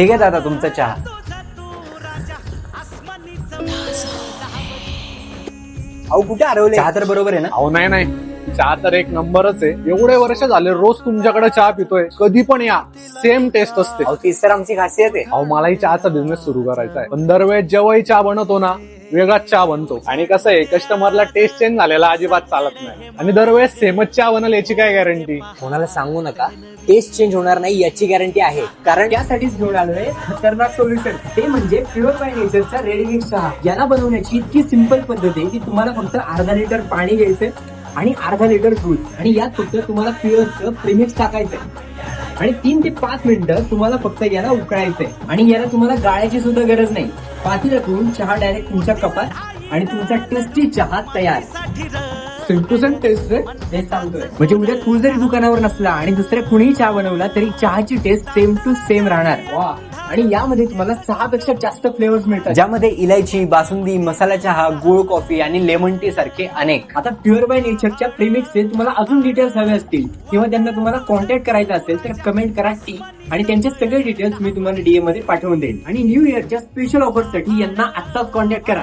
ठीक आहे दादा, तुमचा चहा. अहो कुठे हरवले? चहा तर बरोबर आहे ना? अहो नाही, चहा तर एक नंबरच आहे. एवढे वर्ष झाले रोज तुमच्याकडे चहा पितोय, कधी पण या सेम टेस्ट असते. अहो तीच तर आमची खासियत आहे. अहो मलाही चहाचा बिझनेस सुरू करायचा आहे, पण दरवेळेस जेव्हाही चहा बनवतो ना वेगळाच चहा बनतो. आणि कसं आहे, कस्टमरला टेस्ट चेंज झालेला अजिबात चालत नाही. आणि दरवेळेस सेमच चहा बनल याची काय गॅरंटी? कोणाला सांगू नका, टेस्ट चेंज होणार नाही याची गॅरंटी आहे. कारण त्यासाठीच घेऊन आलोय खतरनाक सोल्युशन. ते म्हणजे प्युअर बाय नेचरचा रेडी मिक्स चहा. याला बनवण्याची इतकी सिंपल पद्धत आहे की तुम्हाला फक्त अर्धा लिटर पाणी घ्यायचंय आणि अर्धा लिटर दूध, आणि यात फक्त तुम्हाला प्युअरचं प्रीमिक्स टाकायचंय आणि 3 ते 5 मिनिटं तुम्हाला फक्त याला उकळायचंय. आणि याला तुम्हाला गाळायची सुद्धा गरज नाही. पातेल्यातून चहा डायरेक्ट तुमच्या कपात आणि तुमचा टेस्टी चहा तयार. सेम टू सेम टेस्ट रे. हे सांगतोय म्हणजे उद्या तू जरी दुकानावर नसला आणि दुसऱ्या कुणीही चहा बनवला तरी चहाची टेस्ट सेम टू सेम राहणार. वा. आणि यामध्ये तुम्हाला 6 पेक्षा जास्त फ्लेवर्स मिळतात, ज्यामध्ये इलायची, बासुंदी, मसाला चहा, गुळ कॉफी आणि लेमन टी सारखे अनेक. आता प्युअर बाय नेचरच्या प्रीमिक्सचे तुम्हाला अजून डिटेल्स हवे असतील किंवा त्यांना तुम्हाला कॉन्टॅक्ट करायचा असेल तर कमेंट करा टी, आणि त्यांचे सगळे डिटेल्स मी तुम्हाला डीएम मध्ये पाठवून देईन. आणि न्यू इयरच्या स्पेशल ऑफरसाठी यांना आत्ताच कॉन्टॅक्ट करा.